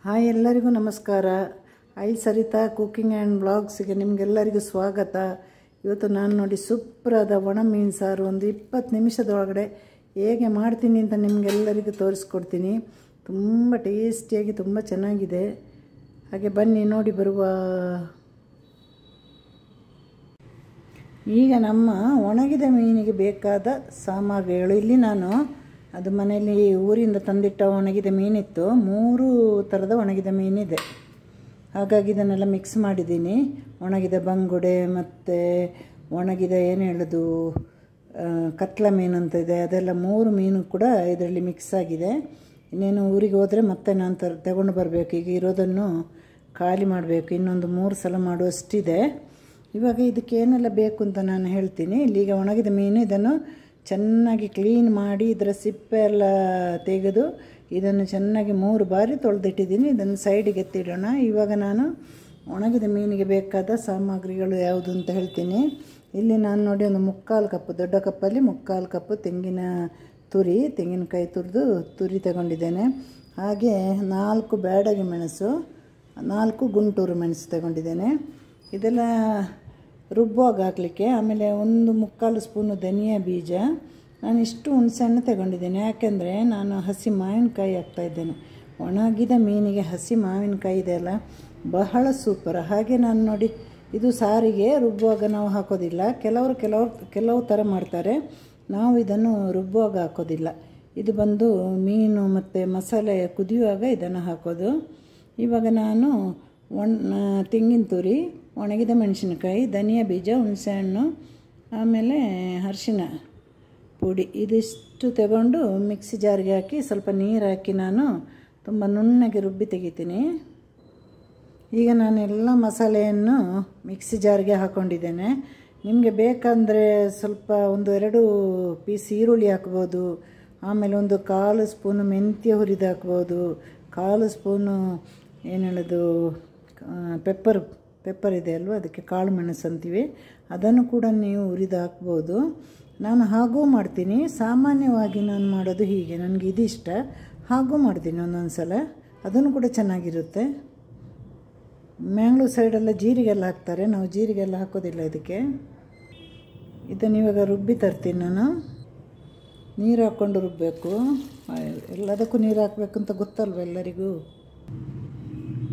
Hi ಎಲ್ಲರಿಗೂ ನಮಸ್ಕಾರ. I Sarita cooking and ಬ್ಲಾಗ್ಸ್ಗೆ ನಿಮಗೆಲ್ಲರಿಗೂ ಸ್ವಾಗತ. ಇವತ್ತು ನಾನು ನೋಡಿ ಸೂಪರಾದ ಒಣ ಮೀನು ಸಾರು ಒಂದು 20 ನಿಮಿಷದೊಳಗಡೆ ಹೇಗೆ ಮಾಡ್ತೀನಿ ಅಂತ ನಿಮಗೆಲ್ಲರಿಗೂ ತೋರಿಸ್ಕೊಡ್ತೀನಿ. ತುಂಬ ಟೇಸ್ಟಿಯಾಗಿ ತುಂಬ ಚೆನ್ನಾಗಿದೆ. ಹಾಗೆ ಬನ್ನಿ ನೋಡಿ ಬರುವ. ಈಗ ನಮ್ಮ ಒಣಗಿದ ಮೀನಿಗೆ ಬೇಕಾದ ಸಾಮಗ್ರಿಗಳು ಇಲ್ಲಿ ನಾನು ಅದು ಮನೆಯಲ್ಲಿ ಊರಿಂದ ತಂದಿಟ್ಟ ಒಣಗಿದ ಮೀನಿತ್ತು. 3 ಥರದ ಒಣಗಿದ ಮೀನಿದೆ. ಹಾಗಾಗಿ ಇದನ್ನೆಲ್ಲ ಮಿಕ್ಸ್ ಮಾಡಿದ್ದೀನಿ. ಒಣಗಿದ ಬಂಗುಡೆ ಮತ್ತು ಒಣಗಿದ ಏನು ಹೇಳೋದು ಕತ್ಲ ಮೀನು ಅಂತ ಇದೆ, ಅದೆಲ್ಲ 3 ಮೀನು ಕೂಡ ಇದರಲ್ಲಿ ಮಿಕ್ಸ್ ಆಗಿದೆ. ಇನ್ನೇನು ಊರಿಗೆ ಹೋದರೆ ಮತ್ತೆ ನಾನು ತಗೊಂಡು ಬರಬೇಕು. ಈಗ ಇರೋದನ್ನು ಖಾಲಿ ಮಾಡಬೇಕು. ಇನ್ನೊಂದು 3 ಸಲ ಮಾಡುವಷ್ಟಿದೆ. ಇವಾಗ ಇದಕ್ಕೆ ಏನೆಲ್ಲ ಬೇಕು ಅಂತ ನಾನು ಹೇಳ್ತೀನಿ. ಇಲ್ಲಿಗ ಒಣಗಿದ ಮೀನು, ಇದನ್ನು ಚೆನ್ನಾಗಿ ಕ್ಲೀನ್ ಮಾಡಿ ಇದರ ಸಿಪ್ಪೆ ಎಲ್ಲ ತೆಗೆದು ಇದನ್ನು ಚೆನ್ನಾಗಿ 3 ಬಾರಿ ತೊಳೆದಿಟ್ಟಿದ್ದೀನಿ. ಇದನ್ನು ಸೈಡಿಗೆ ಎತ್ತಿಡೋಣ. ಇವಾಗ ನಾನು ಒಣಗಿದ ಮೀನಿಗೆ ಬೇಕಾದ ಸಾಮಗ್ರಿಗಳು ಯಾವುದು ಅಂತ ಹೇಳ್ತೀನಿ. ಇಲ್ಲಿ ನಾನು ನೋಡಿ ಒಂದು 3/4 ಕಪ್, ದೊಡ್ಡ ಕಪ್ಪಲ್ಲಿ 3/4 ಕಪ್ ತೆಂಗಿನಕಾಯಿ ತುರಿ ತಗೊಂಡಿದ್ದೇನೆ. ಹಾಗೆ 4 ಬ್ಯಾಡಗಿ ಮೆಣಸು, 4 ಗುಂಟೂರು ಮೆಣಸು ತಗೊಂಡಿದ್ದೇನೆ. ಇದೆಲ್ಲ ರುಬ್ಬುವಾಗ ಹಾಕಲಿಕ್ಕೆ. ಆಮೇಲೆ 1/4 ಸ್ಪೂನು ಧನಿಯಾ ಬೀಜ. ನಾನು ಇಷ್ಟು ಹುಣಸೆಹಣ್ಣು ತಗೊಂಡಿದ್ದೇನೆ, ಯಾಕೆಂದರೆ ನಾನು ಹಸಿ ಮಾವಿನಕಾಯಿ ಹಾಕ್ತಾಯಿದ್ದೇನೆ. ಒಣಗಿದ ಮೀನಿಗೆ ಹಸಿ ಮಾವಿನಕಾಯಿ ಇದೆಯಲ್ಲ ಬಹಳ ಸೂಪರ್. ಹಾಗೆ ನಾನು ನೋಡಿ ಇದು ಸಾರಿಗೆ ರುಬ್ಬುವಾಗ ನಾವು ಹಾಕೋದಿಲ್ಲ. ಕೆಲವು ಥರ ಮಾಡ್ತಾರೆ. ನಾವು ಇದನ್ನು ರುಬ್ಬುವಾಗ ಹಾಕೋದಿಲ್ಲ. ಇದು ಬಂದು ಮೀನು ಮತ್ತು ಮಸಾಲೆ ಕುದಿಯುವಾಗ ಇದನ್ನು ಹಾಕೋದು. ಇವಾಗ ನಾನು ತೆಂಗಿನ ತುರಿ, ಒಣಗಿದ ಮೆಣಸಿನಕಾಯಿ, ಧನಿಯಾ ಬೀಜ, ಹುಣಸೆಹಣ್ಣು, ಆಮೇಲೆ ಅರಿಶಿನ ಪುಡಿ ಇದಿಷ್ಟು ತಗೊಂಡು ಮಿಕ್ಸಿ ಜಾರಿಗೆ ಹಾಕಿ ಸ್ವಲ್ಪ ನೀರು ಹಾಕಿ ನಾನು ತುಂಬ ನುಣ್ಣಗೆ ರುಬ್ಬಿ ತೆಗಿತೀನಿ. ಈಗ ನಾನು ಎಲ್ಲ ಮಸಾಲೆಯನ್ನು ಮಿಕ್ಸಿ ಜಾರಿಗೆ ಹಾಕ್ಕೊಂಡಿದ್ದೇನೆ. ನಿಮಗೆ ಬೇಕಂದರೆ ಸ್ವಲ್ಪ 1-2 ಪೀಸ್ ಈರುಳ್ಳಿ ಹಾಕ್ಬೋದು. ಆಮೇಲೆ 1/4 ಸ್ಪೂನು ಮೆಂತ್ಯ ಹುರಿದು ಹಾಕ್ಬೋದು. 1/4 ಸ್ಪೂನು ಏನು ಹೇಳೋದು ಪೆಪ್ಪರ್ ಇದೆ ಅಲ್ವ, ಅದಕ್ಕೆ ಕಾಳು ಮೆಣಸು ಅಂತೀವಿ, ಅದನ್ನು ಕೂಡ ನೀವು ಹುರಿದು ಹಾಕ್ಬೋದು. ನಾನು ಹಾಗೂ ಮಾಡ್ತೀನಿ. ಸಾಮಾನ್ಯವಾಗಿ ನಾನು ಮಾಡೋದು ಹೀಗೆ, ನನಗೆ ಇದು ಇಷ್ಟ. ಹಾಗೂ ಮಾಡ್ತೀನಿ ಒಂದೊಂದು ಸಲ, ಅದನ್ನು ಕೂಡ ಚೆನ್ನಾಗಿರುತ್ತೆ. ಮ್ಯಾಂಗ್ಳೂರು ಸೈಡೆಲ್ಲ ಜೀರಿಗೆಲ್ಲ ಹಾಕ್ತಾರೆ, ನಾವು ಜೀರಿಗೆಲ್ಲ ಹಾಕೋದಿಲ್ಲ ಇದಕ್ಕೆ. ಇದನ್ನು ಇವಾಗ ರುಬ್ಬಿ ತರ್ತೀನಿ ನಾನು. ನೀರು ಹಾಕ್ಕೊಂಡು ರುಬ್ಬಬೇಕು. ಎಲ್ಲದಕ್ಕೂ ನೀರು ಹಾಕಬೇಕು ಅಂತ ಗೊತ್ತಲ್ವ ಎಲ್ಲರಿಗೂ.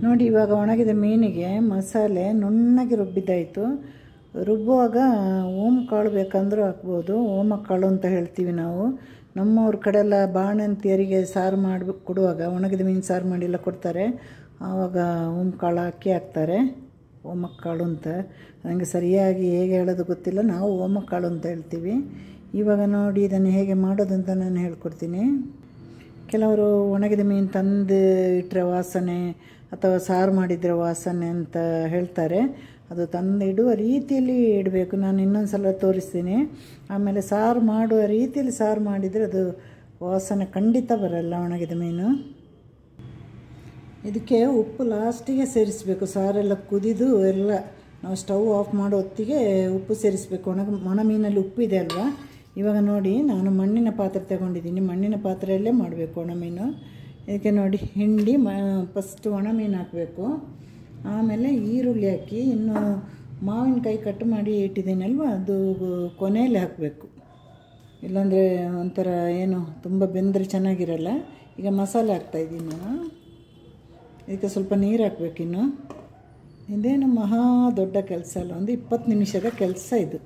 ನೋಡಿ ಇವಾಗ ಒಣಗಿದ ಮೀನಿಗೆ ಮಸಾಲೆ ನುಣ್ಣಗೆ ರುಬ್ಬಿದ್ದಾಯಿತು. ರುಬ್ಬುವಾಗ ಓಮಕಾಳು ಬೇಕಂದ್ರೂ ಹಾಕ್ಬೋದು. ಓಮಕಾಳು ಅಂತ ಹೇಳ್ತೀವಿ ನಾವು. ನಮ್ಮವ್ರ ಕಡೆ ಎಲ್ಲ ಬಾಣಂತಿಯರಿಗೆ ಸಾರು ಮಾಡಿ ಕೊಡುವಾಗ, ಒಣಗಿದ ಮೀನು ಸಾರು ಮಾಡಿಲ್ಲ ಕೊಡ್ತಾರೆ, ಆವಾಗ ಓಮಕಾಳು ಹಾಕ್ತಾರೆ. ಓಮಕಾಳು ಅಂತ ನನಗೆ ಸರಿಯಾಗಿ ಹೇಗೆ ಹೇಳೋದು ಗೊತ್ತಿಲ್ಲ. ನಾವು ಓಮಕಾಳು ಅಂತ ಹೇಳ್ತೀವಿ. ಇವಾಗ ನೋಡಿ ಇದನ್ನು ಹೇಗೆ ಮಾಡೋದು ಅಂತ ನಾನು ಹೇಳ್ಕೊಡ್ತೀನಿ. ಕೆಲವರು ಒಣಗಿದ ಮೀನು ತಂದು ಇಟ್ಟರೆ ವಾಸನೆ ಅಥವಾ ಸಾರು ಮಾಡಿದರೆ ವಾಸನೆ ಅಂತ ಹೇಳ್ತಾರೆ. ಅದು ತಂದು ಇಡುವ ರೀತಿಯಲ್ಲಿ ಇಡಬೇಕು. ನಾನು ಇನ್ನೊಂದು ಸಲ ತೋರಿಸ್ತೀನಿ. ಆಮೇಲೆ ಸಾರು ಮಾಡುವ ರೀತಿಯಲ್ಲಿ ಸಾರು ಮಾಡಿದರೆ ಅದು ವಾಸನೆ ಖಂಡಿತ ಬರಲ್ಲ ಒಣಗಿದ ಮೀನು. ಇದಕ್ಕೆ ಉಪ್ಪು ಲಾಸ್ಟಿಗೆ ಸೇರಿಸಬೇಕು. ಸಾರೆಲ್ಲ ಕುದಿದು ಎಲ್ಲ ನಾವು ಸ್ಟವ್ ಆಫ್ ಮಾಡೋ ಹೊತ್ತಿಗೆ ಉಪ್ಪು ಸೇರಿಸಬೇಕು. ಒಣ ಮೀನಲ್ಲಿ ಉಪ್ಪಿದೆ ಅಲ್ವಾ. ಇವಾಗ ನೋಡಿ ನಾನು ಮಣ್ಣಿನ ಪಾತ್ರೆ ತಗೊಂಡಿದ್ದೀನಿ. ಮಣ್ಣಿನ ಪಾತ್ರೆಯಲ್ಲೇ ಮಾಡಬೇಕು ಒಣ ಮೀನು. ಇದಕ್ಕೆ ನೋಡಿ ಹಿಂಡಿ ಫಸ್ಟ್ ಒಣ ಮೀನು ಹಾಕಬೇಕು. ಆಮೇಲೆ ಈರುಳ್ಳಿ ಹಾಕಿ, ಇನ್ನು ಮಾವಿನಕಾಯಿ ಕಟ್ ಮಾಡಿ ಇಟ್ಟಿದ್ದೀನಲ್ವ ಅದು ಕೊನೆಯಲ್ಲಿ ಹಾಕಬೇಕು. ಇಲ್ಲಾಂದರೆ ಒಂಥರ ಏನು ತುಂಬ ಬೆಂದರೆ ಚೆನ್ನಾಗಿರಲ್ಲ. ಈಗ ಮಸಾಲೆ ಹಾಕ್ತಾಯಿದ್ದೀನಿ ನಾನು. ಇದಕ್ಕೆ ಸ್ವಲ್ಪ ನೀರು ಹಾಕಬೇಕಿನ್ನು. ಇದೇನು ಮಹಾ ದೊಡ್ಡ ಕೆಲಸ ಅಲ್ಲ, ಒಂದು 20 ನಿಮಿಷದ ಕೆಲಸ ಇದು.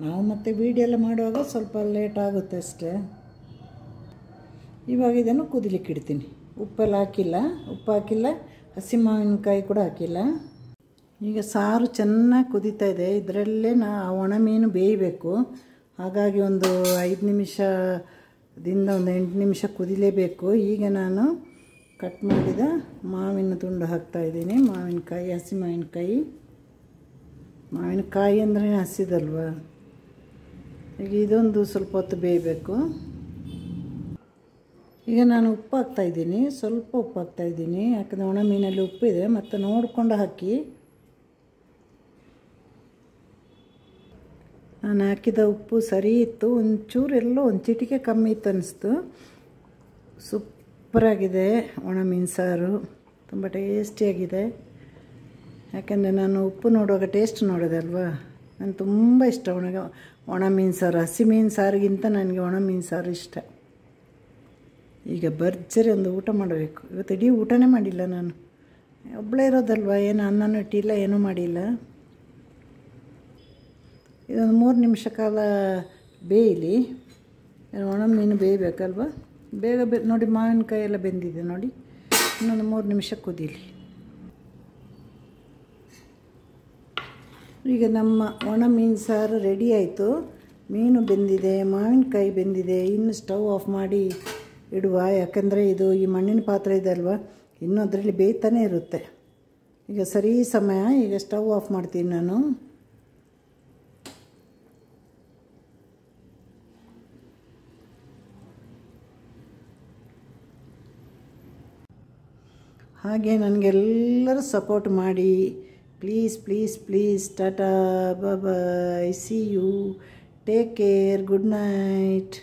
ನಾವು ಮತ್ತೆ ವೀಡಿಯೋ ಎಲ್ಲ ಮಾಡುವಾಗ ಸ್ವಲ್ಪ ಲೇಟ್ ಆಗುತ್ತೆ ಅಷ್ಟೇ. ಇವಾಗ ಇದನ್ನು ಕುದಿಲಿಕ್ಕೆ ಇಡ್ತೀನಿ. ಉಪ್ಪೆಲ್ಲ ಹಾಕಿಲ್ಲ, ಉಪ್ಪು ಹಾಕಿಲ್ಲ, ಹಸಿ ಮಾವಿನಕಾಯಿ ಕೂಡ ಹಾಕಿಲ್ಲ. ಈಗ ಸಾರು ಚೆನ್ನಾಗಿ ಕುದೀತಾ ಇದೆ. ಇದರಲ್ಲೇ ಒಣ ಮೀನು ಬೇಯಬೇಕು. ಹಾಗಾಗಿ ಒಂದು 5 ನಿಮಿಷದಿಂದ ಒಂದು 8 ನಿಮಿಷ ಕುದಿಲೇಬೇಕು. ಈಗ ನಾನು ಕಟ್ ಮಾಡಿದ ಮಾವಿನ ತುಂಡು ಹಾಕ್ತಾಯಿದ್ದೀನಿ. ಮಾವಿನಕಾಯಿ, ಹಸಿ ಮಾವಿನಕಾಯಿ ಅಂದರೆ ಹಸಿದಲ್ವ. ಈಗ ಇದೊಂದು ಸ್ವಲ್ಪ ಹೊತ್ತು ಬೇಯಬೇಕು. ಈಗ ನಾನು ಉಪ್ಪು ಹಾಕ್ತಾಯಿದ್ದೀನಿ, ಸ್ವಲ್ಪ ಉಪ್ಪು ಹಾಕ್ತಾಯಿದ್ದೀನಿ. ಯಾಕಂದರೆ ಒಣ ಮೀನಲ್ಲಿ ಉಪ್ಪಿದೆ, ಮತ್ತು ನೋಡಿಕೊಂಡು ಹಾಕಿ. ನಾನು ಹಾಕಿದ ಉಪ್ಪು ಸರಿ ಇತ್ತು. ಒಂಚೂರು ಎಲ್ಲೋ ಒಂದು ಚಿಟಿಕೆ ಕಮ್ಮಿ ಇತ್ತು ಅನ್ನಿಸ್ತು. ಸೂಪರಾಗಿದೆ ಒಣ ಮೀನು ಸಾರು. ತುಂಬ ಟೇಸ್ಟಿಯಾಗಿದೆ. ಯಾಕೆಂದರೆ ನಾನು ಉಪ್ಪು ನೋಡುವಾಗ ಟೇಸ್ಟ್ ನೋಡೋದೆ ಅಲ್ವಾ. ನನಗೆ ತುಂಬ ಇಷ್ಟ ಒಣ ಮೀನು ಸಾರು. ಹಸಿ ಮೀನು ಸಾರಿಗಿಂತ ನನಗೆ ಒಣ ಮೀನು ಸಾರು ಇಷ್ಟ. ಈಗ ಭರ್ಜರಿ ಒಂದು ಊಟ ಮಾಡಬೇಕು. ಇವತ್ತು ಇಡೀ ಊಟನೇ ಮಾಡಿಲ್ಲ ನಾನು, ಒಬ್ಬಳೇ ಇರೋದಲ್ವ, ಏನು ಅನ್ನನೂ ಇಟ್ಟಿಲ್ಲ, ಏನೂ ಮಾಡಿಲ್ಲ. ಇದೊಂದು 3 ನಿಮಿಷ ಕಾಲ ಬೇಯಲಿ. ಒಣ ಮೀನು ಬೇಯಬೇಕಲ್ವ, ಬೇಗ ನೋಡಿ ಮಾವಿನಕಾಯಿ ಎಲ್ಲ ಬೆಂದಿದೆ ನೋಡಿ. ಇನ್ನೊಂದು 3 ನಿಮಿಷ ಕುದೀಲಿ. ಈಗ ನಮ್ಮ ಒಣ ಮೀನು ಸಾರು ರೆಡಿ ಆಯಿತು. ಮೀನು ಬೆಂದಿದೆ, ಮಾವಿನಕಾಯಿ ಬೆಂದಿದೆ. ಇನ್ನು ಸ್ಟವ್ ಆಫ್ ಮಾಡಿ ಇಡುವ, ಯಾಕಂದರೆ ಇದು ಈ ಮಣ್ಣಿನ ಪಾತ್ರೆ ಇದೆ ಅಲ್ವಾ, ಇನ್ನೂ ಅದರಲ್ಲಿ ಬೇಯ್ತಾನೆ ಇರುತ್ತೆ. ಈಗ ಸರಿ ಸಮಯ. ಈಗ ಸ್ಟವ್ ಆಫ್ ಮಾಡ್ತೀನಿ ನಾನು. ಹಾಗೆ ನನಗೆಲ್ಲರೂ ಸಪೋರ್ಟ್ ಮಾಡಿ please please please. Tata, bye, see you, take care, good night.